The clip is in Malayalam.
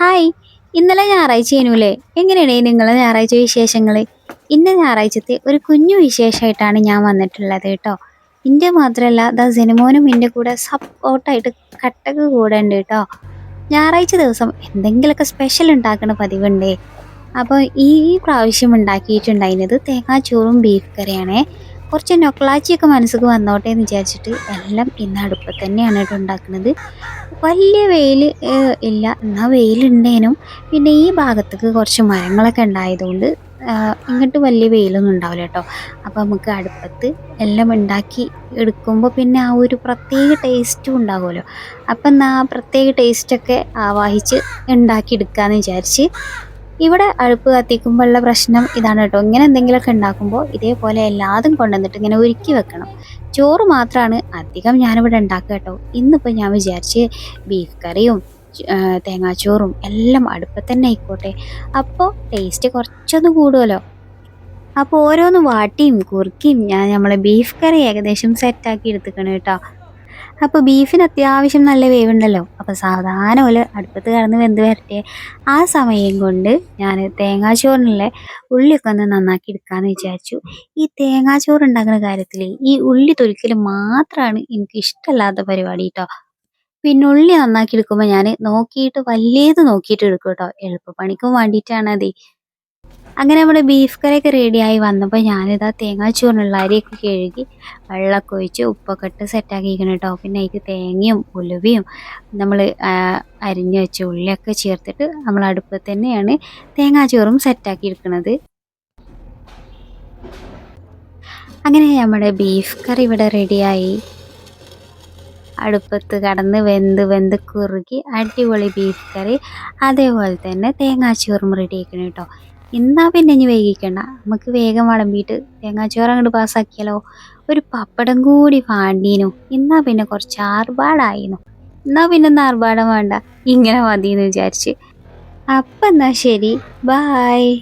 ഹായ്. ഇന്നലെ ഞായറാഴ്ചയേനുല്ലേ? എങ്ങനെയാണ് നിങ്ങളെ ഞായറാഴ്ച വിശേഷങ്ങള്? ഇന്ന് ഞായറാഴ്ചത്തെ ഒരു കുഞ്ഞു വിശേഷമായിട്ടാണ് ഞാൻ വന്നിട്ടുള്ളത് കേട്ടോ. ഇന്റെ മാത്രമല്ല ദാ സിനിമോനും എൻ്റെ കൂടെ സപ്പോർട്ടായിട്ട് കട്ടക്ക് കൂടെ ഉണ്ട് കേട്ടോ. ഞായറാഴ്ച ദിവസം എന്തെങ്കിലുമൊക്കെ സ്പെഷ്യൽ ഉണ്ടാക്കണ പതിവുണ്ടേ. അപ്പോൾ ഈ പ്രാവശ്യം ഉണ്ടാക്കിയിട്ടുണ്ടായിരുന്നത് തേങ്ങാച്ചോറും ബീഫ് കറിയാണേ. കുറച്ച് നൊക്ലാച്ചിയൊക്കെ മനസ്സിക്ക് വന്നോട്ടെ എന്ന് വിചാരിച്ചിട്ട് എല്ലാം ഇന്ന് അടുപ്പത്ത് തന്നെയാണ് കേട്ടോ ഉണ്ടാക്കുന്നത്. വലിയ വെയിൽ ഇല്ല, എന്നാൽ വെയിലുണ്ടേനും പിന്നെ ഈ ഭാഗത്തേക്ക് കുറച്ച് മരങ്ങളൊക്കെ ഉണ്ടായതുകൊണ്ട് ഇങ്ങോട്ട് വലിയ വെയിലൊന്നും ഉണ്ടാവില്ല കേട്ടോ. അപ്പോൾ നമുക്ക് അടുപ്പത്ത് എല്ലാം ഉണ്ടാക്കി എടുക്കുമ്പോൾ പിന്നെ ആ ഒരു പ്രത്യേക ടേസ്റ്റും ഉണ്ടാകുമല്ലോ. അപ്പം എന്നാൽ ആ പ്രത്യേക ടേസ്റ്റൊക്കെ ആവാഹിച്ച് ഉണ്ടാക്കിയെടുക്കാമെന്ന് വിചാരിച്ച് ഇവിടെ അടുപ്പ് കത്തിക്കുമ്പോഴുള്ള പ്രശ്നം ഇതാണ് കേട്ടോ. ഇങ്ങനെ എന്തെങ്കിലുമൊക്കെ ഉണ്ടാക്കുമ്പോൾ ഇതേപോലെ എല്ലാതും കൊണ്ടുവന്നിട്ട് ഇങ്ങനെ ഒരുക്കി വെക്കണം. ചോറ് മാത്രമാണ് അധികം ഞാനിവിടെ ഉണ്ടാക്കുക കേട്ടോ. ഇന്നിപ്പോൾ ഞാൻ വിചാരിച്ച് ബീഫ് കറിയും തേങ്ങാച്ചോറും എല്ലാം അടുപ്പത്ത് തന്നെ ആയിക്കോട്ടെ. അപ്പോൾ ടേസ്റ്റ് കുറച്ചൊന്ന് കൂടുമല്ലോ. അപ്പോൾ ഓരോന്ന് വാട്ടിയും കുറുക്കിയും ഞാൻ നമ്മളെ ബീഫ് കറി ഏകദേശം സെറ്റാക്കി എടുത്തുക്കണം കേട്ടോ. അപ്പോൾ ബീഫിന് അത്യാവശ്യം നല്ല വേവുണ്ടല്ലോ. അപ്പോൾ സാവധാനം പോലെ അടുപ്പത്ത് കിടന്ന് വെന്ത് വരട്ടെ. ആ സമയം കൊണ്ട് ഞാൻ തേങ്ങാച്ചോറിനുള്ള ഉള്ളിയൊക്കെ ഒന്ന് നന്നാക്കി എടുക്കാമെന്ന് വിചാരിച്ചു. ഈ തേങ്ങാച്ചോറ് ഉണ്ടാക്കുന്ന കാര്യത്തിൽ ഈ ഉള്ളി തൊലിക്കൽ മാത്രമാണ് എനിക്ക് ഇഷ്ടമല്ലാത്ത പരിപാടി കേട്ടോ. പിന്നെ ഉള്ളി നന്നാക്കി എടുക്കുമ്പോൾ ഞാൻ നോക്കിയിട്ട് വലിയത് നോക്കിയിട്ട് എടുക്കും കേട്ടോ. എളുപ്പപ്പണിക്കും വേണ്ടിയിട്ടാണ് അത്. അങ്ങനെ നമ്മുടെ ബീഫ് കറിയൊക്കെ റെഡിയായി വന്നപ്പോൾ ഞാനിതാ തേങ്ങാച്ചോറിനുള്ള അരിയൊക്കെ കഴുകി വെള്ളമൊക്കെ ഒഴിച്ച് ഉപ്പൊക്കെ ഇട്ട് സെറ്റാക്കിയിരിക്കണം കേട്ടോ. പിന്നെ അതിക്ക് തേങ്ങയും ഉലുവയും നമ്മൾ അരിഞ്ഞു വെച്ച ഉള്ളിയൊക്കെ ചേർത്തിട്ട് നമ്മൾ അടുപ്പത്ത് തന്നെയാണ് തേങ്ങാച്ചോറും സെറ്റാക്കി എടുക്കുന്നത്. അങ്ങനെ നമ്മുടെ ബീഫ് കറി ഇവിടെ റെഡിയായി. അടുപ്പത്ത് കടന്ന് വെന്ത് വെന്ത് കുറുകി അടിപൊളി ബീഫ് കറി, അതേപോലെ തന്നെ തേങ്ങാച്ചോറും റെഡി ആക്കണം കേട്ടോ. എന്നാ പിന്നെ ഇനി വൈകിക്കണ്ട, നമുക്ക് വേഗം വിളമ്പിയിട്ട് തേങ്ങാച്ചോറ് അങ്ങോട്ട് പാസ്സാക്കിയാലോ. ഒരു പപ്പടം കൂടി വാണ്ടീനു. എന്നാ പിന്നെ കുറച്ച് ആർഭാടായിരുന്നു. എന്നാ പിന്നെ ഒന്നും ആർഭാടം വേണ്ട, ഇങ്ങനെ മതിയെന്ന് വിചാരിച്ച്. അപ്പം എന്നാ ശരി, ബായ്.